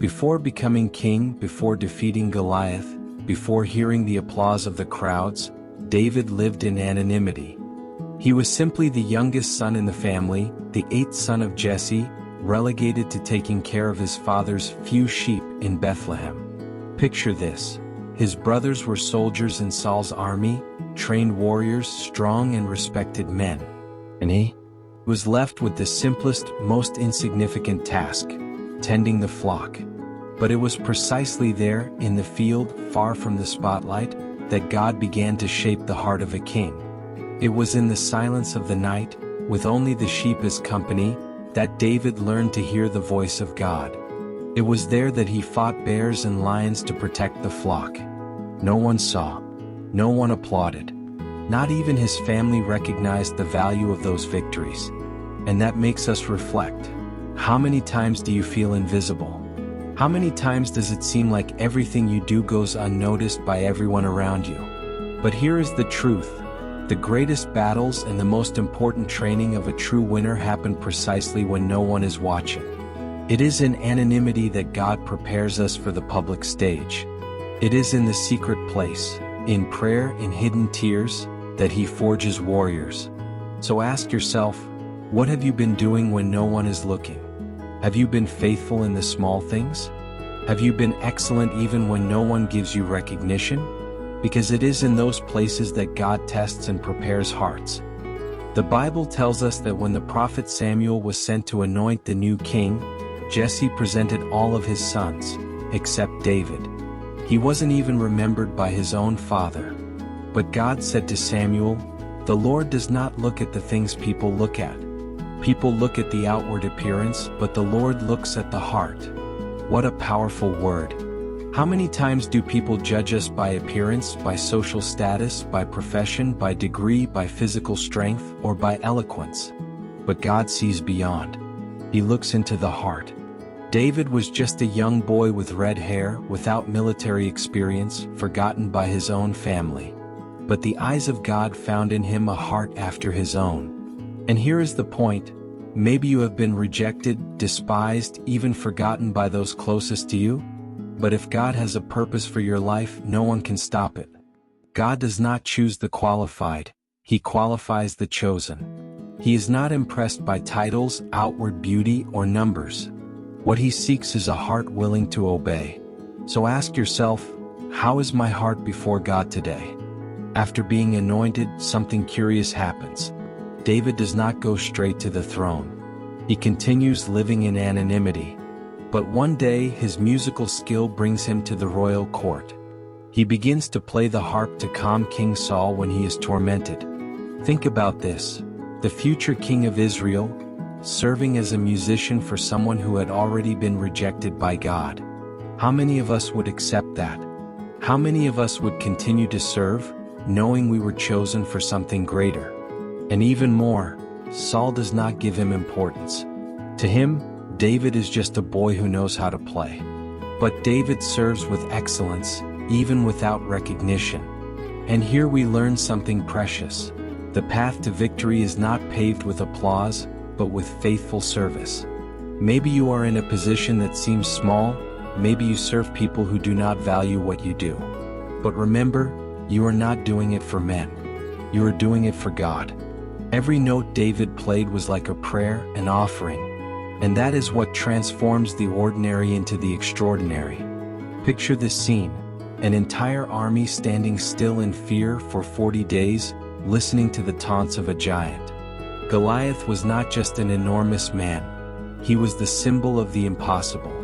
Before becoming king, before defeating Goliath, before hearing the applause of the crowds, David lived in anonymity. He was simply the youngest son in the family, the eighth son of Jesse, relegated to taking care of his father's few sheep in Bethlehem. Picture this. His brothers were soldiers in Saul's army, trained warriors, strong and respected men. And he was left with the simplest, most insignificant task, tending the flock. But it was precisely there, in the field, far from the spotlight, that God began to shape the heart of a king. It was in the silence of the night, with only the sheep as company, that David learned to hear the voice of God. It was there that he fought bears and lions to protect the flock. No one saw. No one applauded. Not even his family recognized the value of those victories. And that makes us reflect. How many times do you feel invisible? How many times does it seem like everything you do goes unnoticed by everyone around you? But here is the truth. The greatest battles and the most important training of a true winner happen precisely when no one is watching. It is in anonymity that God prepares us for the public stage. It is in the secret place, in prayer, in hidden tears, that He forges warriors. So ask yourself, what have you been doing when no one is looking? Have you been faithful in the small things? Have you been excellent even when no one gives you recognition? Because it is in those places that God tests and prepares hearts. The Bible tells us that when the prophet Samuel was sent to anoint the new king, Jesse presented all of his sons, except David. He wasn't even remembered by his own father. But God said to Samuel, "The Lord does not look at the things people look at. People look at the outward appearance, but the Lord looks at the heart." What a powerful word. How many times do people judge us by appearance, by social status, by profession, by degree, by physical strength, or by eloquence? But God sees beyond. He looks into the heart. David was just a young boy with red hair, without military experience, forgotten by his own family. But the eyes of God found in him a heart after His own. And here is the point. Maybe you have been rejected, despised, even forgotten by those closest to you. But if God has a purpose for your life, no one can stop it. God does not choose the qualified, He qualifies the chosen. He is not impressed by titles, outward beauty, or numbers. What He seeks is a heart willing to obey. So ask yourself, how is my heart before God today? After being anointed, something curious happens. David does not go straight to the throne. He continues living in anonymity. But one day his musical skill brings him to the royal court. He begins to play the harp to calm King Saul when he is tormented. Think about this. The future king of Israel, serving as a musician for someone who had already been rejected by God. How many of us would accept that? How many of us would continue to serve, knowing we were chosen for something greater? And even more, Saul does not give him importance. To him, David is just a boy who knows how to play. But David serves with excellence, even without recognition. And here we learn something precious. The path to victory is not paved with applause, but with faithful service. Maybe you are in a position that seems small, maybe you serve people who do not value what you do. But remember, you are not doing it for men. You are doing it for God. Every note David played was like a prayer, an offering. And that is what transforms the ordinary into the extraordinary. Picture this scene, an entire army standing still in fear for 40 days, listening to the taunts of a giant. Goliath was not just an enormous man. He was the symbol of the impossible.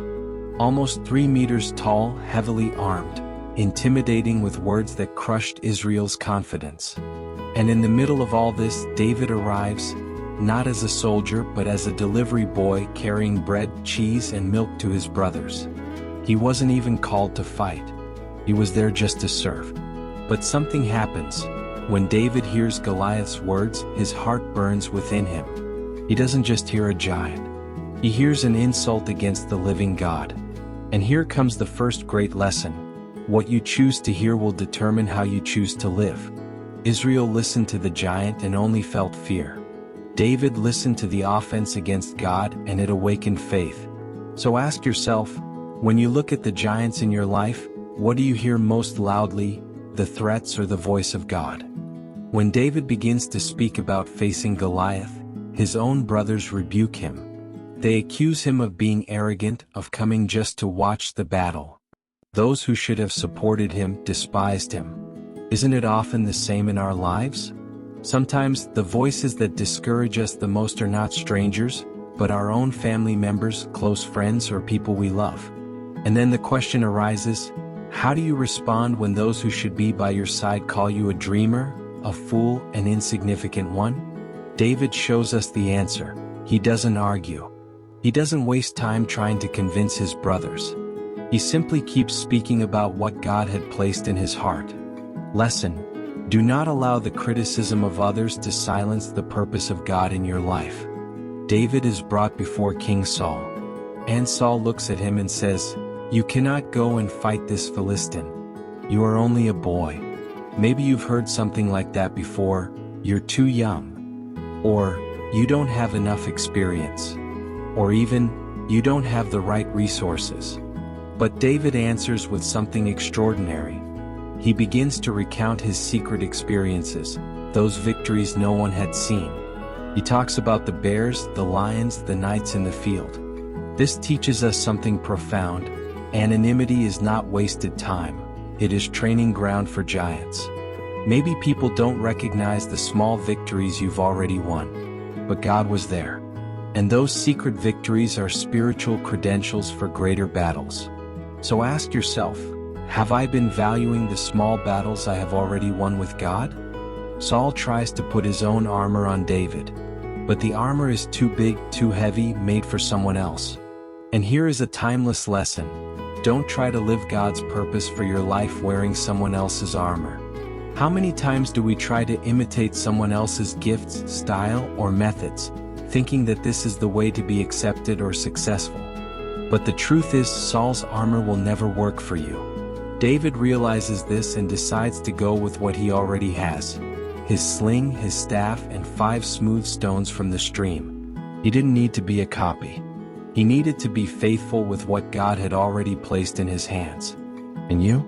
Almost 3 meters tall, heavily armed, intimidating with words that crushed Israel's confidence. And in the middle of all this, David arrives, not as a soldier but as a delivery boy carrying bread, cheese, and milk to his brothers. He wasn't even called to fight. He was there just to serve. But something happens. When David hears Goliath's words, his heart burns within him. He doesn't just hear a giant. He hears an insult against the living God. And here comes the first great lesson. What you choose to hear will determine how you choose to live. Israel listened to the giant and only felt fear. David listened to the offense against God and it awakened faith. So ask yourself, When you look at the giants in your life, what do you hear most loudly, the threats or the voice of God? When David begins to speak about facing Goliath, his own brothers rebuke him. They accuse him of being arrogant, of coming just to watch the battle. Those who should have supported him despised him. Isn't it often the same in our lives? Sometimes the voices that discourage us the most are not strangers, but our own family members, close friends, or people we love. And then the question arises, how do you respond when those who should be by your side call you a dreamer, a fool, an insignificant one? David shows us the answer. He doesn't argue. He doesn't waste time trying to convince his brothers. He simply keeps speaking about what God had placed in his heart. Lesson: do not allow the criticism of others to silence the purpose of God in your life. David is brought before King Saul. And Saul looks at him and says, "You cannot go and fight this Philistine. You are only a boy." Maybe you've heard something like that before. You're too young. Or, you don't have enough experience. Or even, you don't have the right resources. But David answers with something extraordinary. He begins to recount his secret experiences, those victories no one had seen. He talks about the bears, the lions, the knights in the field. This teaches us something profound. Anonymity is not wasted time. It is training ground for giants. Maybe people don't recognize the small victories you've already won. But God was there. And those secret victories are spiritual credentials for greater battles. So ask yourself, have I been valuing the small battles I have already won with God? Saul tries to put his own armor on David. But the armor is too big, too heavy, made for someone else. And here is a timeless lesson. Don't try to live God's purpose for your life wearing someone else's armor. How many times do we try to imitate someone else's gifts, style, or methods, thinking that this is the way to be accepted or successful? But the truth is, Saul's armor will never work for you. David realizes this and decides to go with what he already has: his sling, his staff, and 5 smooth stones from the stream. He didn't need to be a copy. He needed to be faithful with what God had already placed in his hands. And you?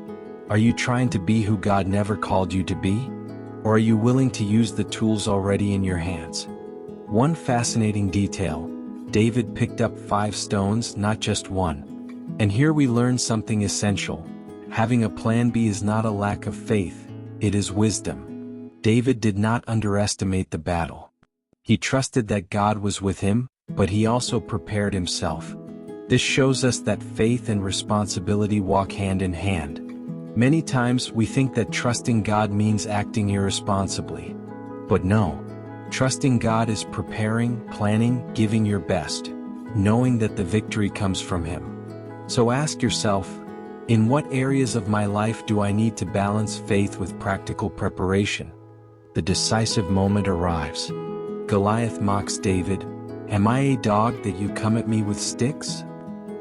Are you trying to be who God never called you to be? Or are you willing to use the tools already in your hands? One fascinating detail: David picked up 5 stones, not just one. And here we learn something essential. Having a plan B is not a lack of faith, it is wisdom. David did not underestimate the battle. He trusted that God was with him, but he also prepared himself. This shows us that faith and responsibility walk hand in hand. Many times we think that trusting God means acting irresponsibly. But no. Trusting God is preparing, planning, giving your best, knowing that the victory comes from Him. So ask yourself, in what areas of my life do I need to balance faith with practical preparation? The decisive moment arrives. Goliath mocks David, "Am I a dog that you come at me with sticks?"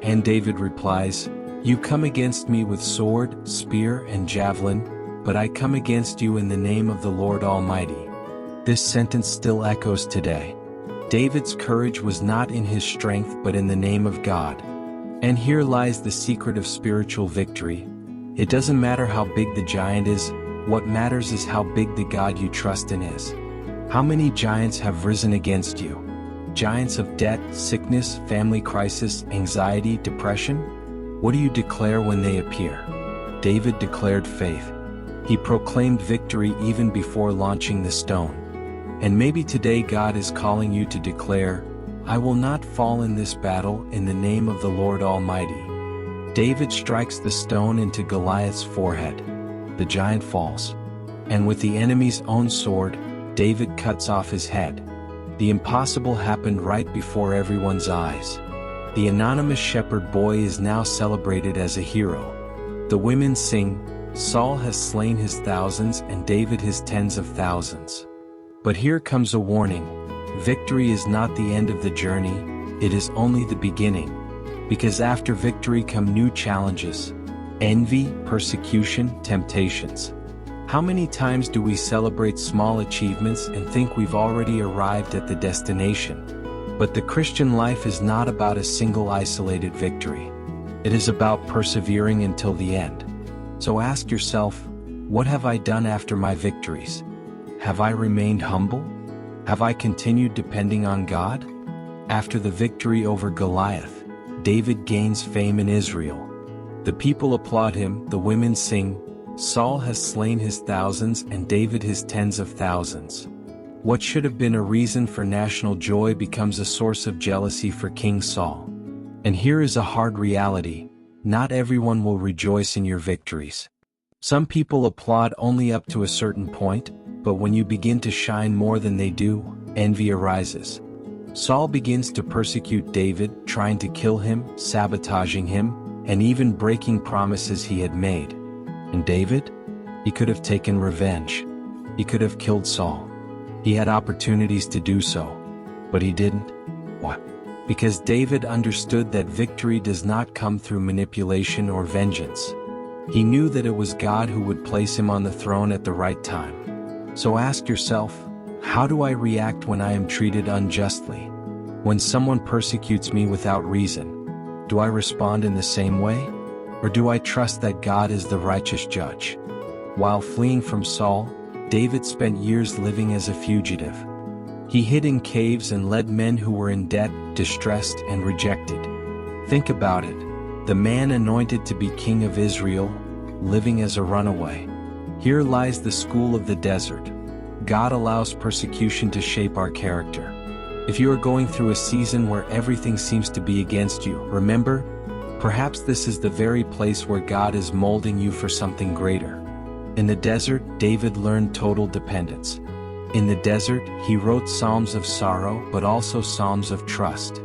And David replies, "You come against me with sword, spear, and javelin, but I come against you in the name of the Lord Almighty." This sentence still echoes today. David's courage was not in his strength but in the name of God. And here lies the secret of spiritual victory. It doesn't matter how big the giant is, what matters is how big the God you trust in is. How many giants have risen against you? Giants of debt, sickness, family crisis, anxiety, depression? What do you declare when they appear? David declared faith. He proclaimed victory even before launching the stone. And maybe today God is calling you to declare, "I will not fall in this battle in the name of the Lord Almighty." David strikes the stone into Goliath's forehead. The giant falls. And with the enemy's own sword, David cuts off his head. The impossible happened right before everyone's eyes. The anonymous shepherd boy is now celebrated as a hero. The women sing, "Saul has slain his thousands and David his tens of thousands." But here comes a warning. Victory is not the end of the journey, it is only the beginning. Because after victory come new challenges. Envy, persecution, temptations. How many times do we celebrate small achievements and think we've already arrived at the destination? But the Christian life is not about a single isolated victory. It is about persevering until the end. So ask yourself, what have I done after my victories? Have I remained humble? Have I continued depending on God? After the victory over Goliath, David gains fame in Israel. The people applaud him, the women sing, Saul has slain his thousands and David his tens of thousands. What should have been a reason for national joy becomes a source of jealousy for King Saul. And here is a hard reality: not everyone will rejoice in your victories. Some people applaud only up to a certain point, but when you begin to shine more than they do, envy arises. Saul begins to persecute David, trying to kill him, sabotaging him, and even breaking promises he had made. And David? He could have taken revenge. He could have killed Saul. He had opportunities to do so, but he didn't. Why? Because David understood that victory does not come through manipulation or vengeance. He knew that it was God who would place him on the throne at the right time. So ask yourself, how do I react when I am treated unjustly? When someone persecutes me without reason, do I respond in the same way? Or do I trust that God is the righteous judge? While fleeing from Saul, David spent years living as a fugitive. He hid in caves and led men who were in debt, distressed, and rejected. Think about it. The man anointed to be king of Israel, living as a runaway. Here lies the school of the desert. God allows persecution to shape our character. If you are going through a season where everything seems to be against you, remember, perhaps this is the very place where God is molding you for something greater. In the desert, David learned total dependence. In the desert, he wrote psalms of sorrow but also psalms of trust.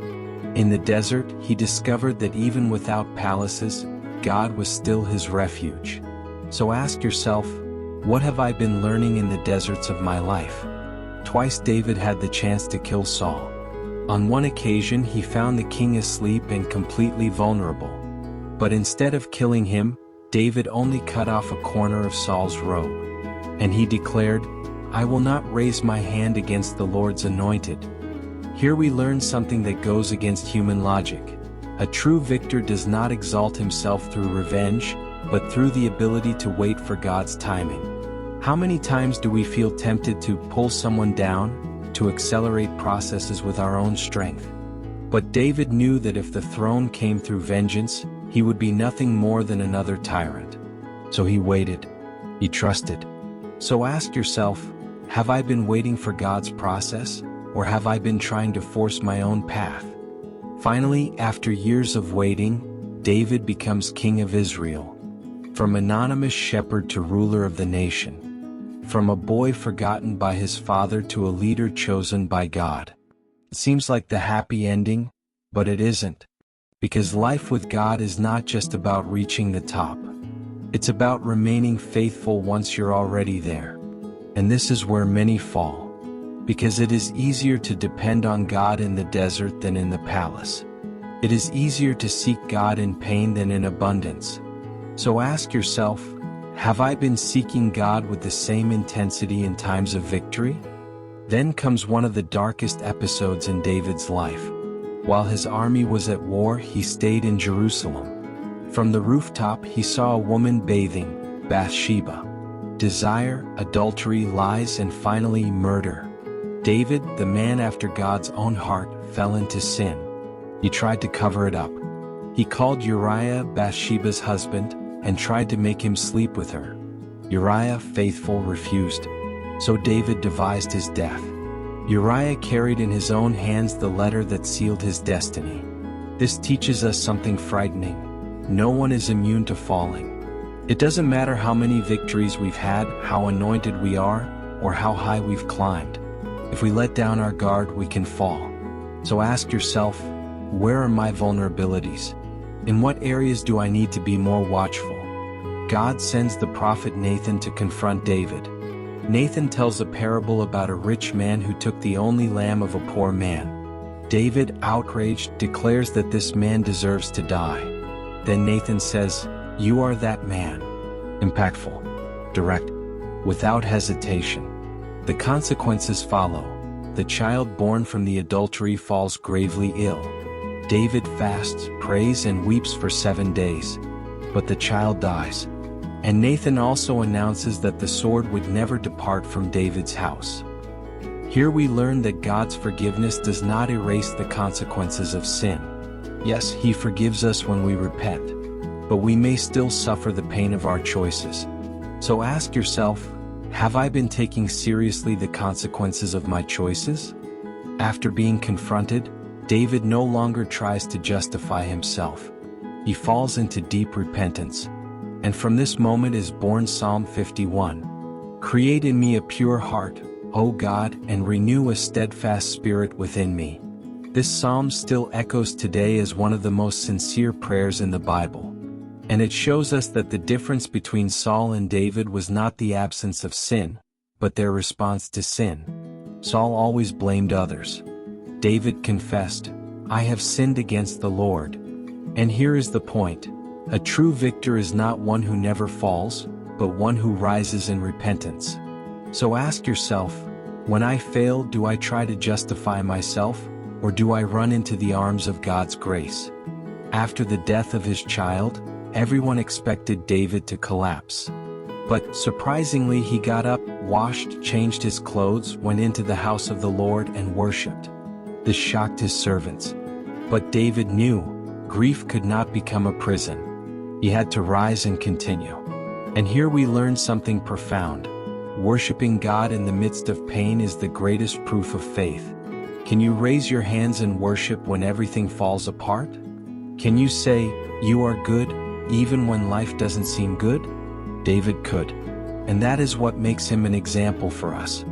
In the desert, he discovered that even without palaces, God was still his refuge. So ask yourself, what have I been learning in the deserts of my life? Twice David had the chance to kill Saul. On one occasion he found the king asleep and completely vulnerable. But instead of killing him, David only cut off a corner of Saul's robe. And he declared, I will not raise my hand against the Lord's anointed. Here we learn something that goes against human logic. A true victor does not exalt himself through revenge, but through the ability to wait for God's timing. How many times do we feel tempted to pull someone down, to accelerate processes with our own strength? But David knew that if the throne came through vengeance, he would be nothing more than another tyrant. So he waited. He trusted. So ask yourself, have I been waiting for God's process, or have I been trying to force my own path? Finally, after years of waiting, David becomes king of Israel. From anonymous shepherd to ruler of the nation. From a boy forgotten by his father to a leader chosen by God. It seems like the happy ending, but it isn't. Because life with God is not just about reaching the top. It's about remaining faithful once you're already there. And this is where many fall. Because it is easier to depend on God in the desert than in the palace. It is easier to seek God in pain than in abundance. So ask yourself, have I been seeking God with the same intensity in times of victory? Then comes one of the darkest episodes in David's life. While his army was at war, he stayed in Jerusalem. From the rooftop he saw a woman bathing, Bathsheba. Desire, adultery, lies, and finally murder. David, the man after God's own heart, fell into sin. He tried to cover it up. He called Uriah, Bathsheba's husband, and tried to make him sleep with her. Uriah, faithful, refused. So David devised his death. Uriah carried in his own hands the letter that sealed his destiny. This teaches us something frightening. No one is immune to falling. It doesn't matter how many victories we've had, how anointed we are, or how high we've climbed. If we let down our guard, we can fall. So ask yourself, where are my vulnerabilities? In what areas do I need to be more watchful? God sends the prophet Nathan to confront David. Nathan tells a parable about a rich man who took the only lamb of a poor man. David, outraged, declares that this man deserves to die. Then Nathan says, "You are that man." Impactful, direct, without hesitation. The consequences follow. The child born from the adultery falls gravely ill. David fasts, prays, and weeps for 7 days. But the child dies. And Nathan also announces that the sword would never depart from David's house. Here we learn that God's forgiveness does not erase the consequences of sin. Yes, He forgives us when we repent, but we may still suffer the pain of our choices. So ask yourself, have I been taking seriously the consequences of my choices? After being confronted, David no longer tries to justify himself. He falls into deep repentance. And from this moment is born Psalm 51. Create in me a pure heart, O God, and renew a steadfast spirit within me. This psalm still echoes today as one of the most sincere prayers in the Bible. And it shows us that the difference between Saul and David was not the absence of sin, but their response to sin. Saul always blamed others. David confessed, I have sinned against the Lord. And here is the point. A true victor is not one who never falls, but one who rises in repentance. So ask yourself, when I fail, do I try to justify myself, or do I run into the arms of God's grace? After the death of his child, everyone expected David to collapse. But surprisingly, he got up, washed, changed his clothes, went into the house of the Lord and worshipped. This shocked his servants. But David knew, grief could not become a prison. He had to rise and continue. And here we learn something profound. Worshipping God in the midst of pain is the greatest proof of faith. Can you raise your hands in worship when everything falls apart? Can you say, you are good, even when life doesn't seem good? David could. And that is what makes him an example for us.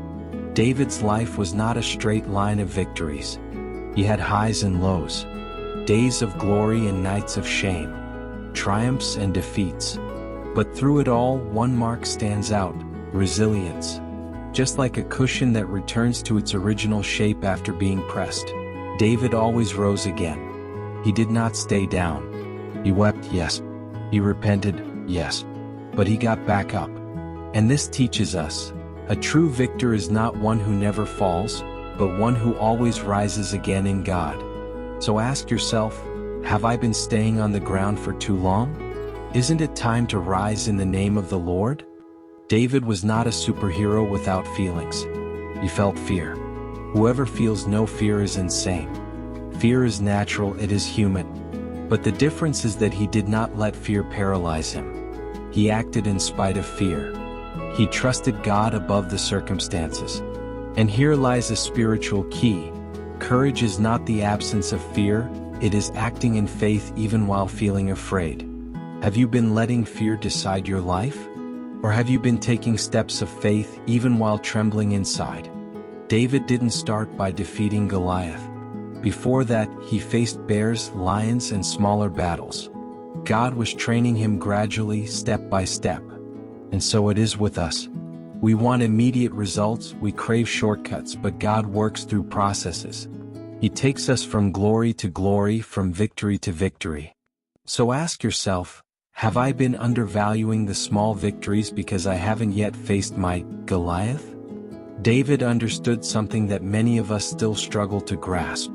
David's life was not a straight line of victories. He had highs and lows, days of glory and nights of shame, triumphs and defeats. But through it all, one mark stands out: resilience. Just like a cushion that returns to its original shape after being pressed, David always rose again. He did not stay down. He wept, yes. He repented, yes. But he got back up. And this teaches us, a true victor is not one who never falls, but one who always rises again in God. So ask yourself, have I been staying on the ground for too long? Isn't it time to rise in the name of the Lord? David was not a superhero without feelings. He felt fear. Whoever feels no fear is insane. Fear is natural, it is human. But the difference is that he did not let fear paralyze him. He acted in spite of fear. He trusted God above the circumstances. And here lies a spiritual key. Courage is not the absence of fear, it is acting in faith even while feeling afraid. Have you been letting fear decide your life? Or have you been taking steps of faith even while trembling inside? David didn't start by defeating Goliath. Before that, he faced bears, lions, and smaller battles. God was training him gradually, step by step. And so it is with us. We want immediate results, we crave shortcuts, but God works through processes. He takes us from glory to glory, from victory to victory. So ask yourself, have I been undervaluing the small victories because I haven't yet faced my Goliath? David understood something that many of us still struggle to grasp.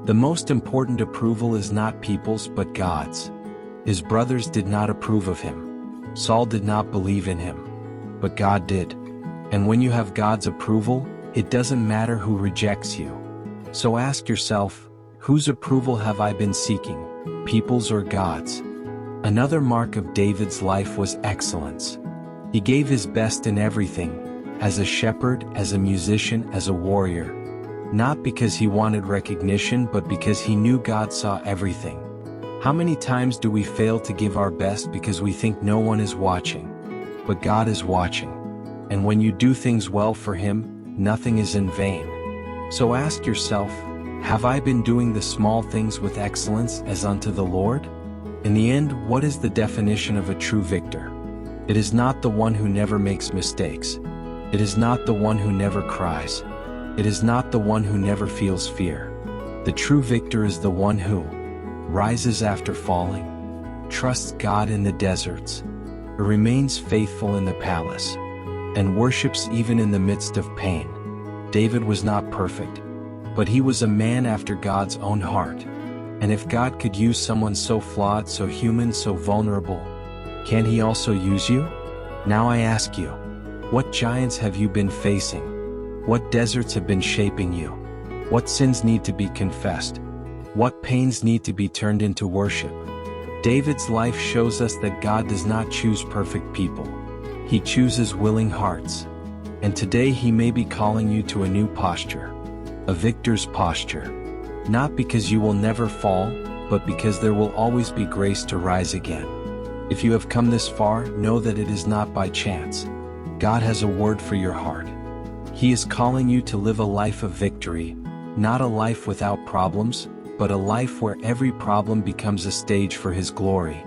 The most important approval is not people's but God's. His brothers did not approve of him. Saul did not believe in him. But God did. And when you have God's approval, it doesn't matter who rejects you. So ask yourself, whose approval have I been seeking, people's or God's? Another mark of David's life was excellence. He gave his best in everything, as a shepherd, as a musician, as a warrior. Not because he wanted recognition, but because he knew God saw everything. How many times do we fail to give our best because we think no one is watching? But God is watching. And when you do things well for Him, nothing is in vain. So ask yourself, have I been doing the small things with excellence as unto the Lord? In the end, what is the definition of a true victor? It is not the one who never makes mistakes. It is not the one who never cries. It is not the one who never feels fear. The true victor is the one who rises after falling, trusts God in the deserts, remains faithful in the palace, and worships even in the midst of pain. David was not perfect, but he was a man after God's own heart. And if God could use someone so flawed, so human, so vulnerable, can He also use you? Now I ask you, what giants have you been facing? What deserts have been shaping you? What sins need to be confessed? What pains need to be turned into worship? David's life shows us that God does not choose perfect people. He chooses willing hearts. And today He may be calling you to a new posture, a victor's posture. Not because you will never fall, but because there will always be grace to rise again. If you have come this far, know that it is not by chance. God has a word for your heart. He is calling you to live a life of victory, not a life without problems, but a life where every problem becomes a stage for His glory.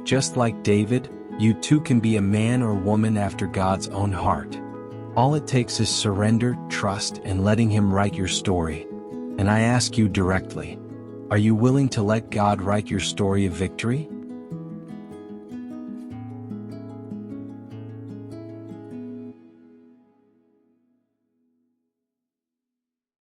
Just like David, you too can be a man or woman after God's own heart. All it takes is surrender, trust, and letting Him write your story. And I ask you directly, are you willing to let God write your story of victory?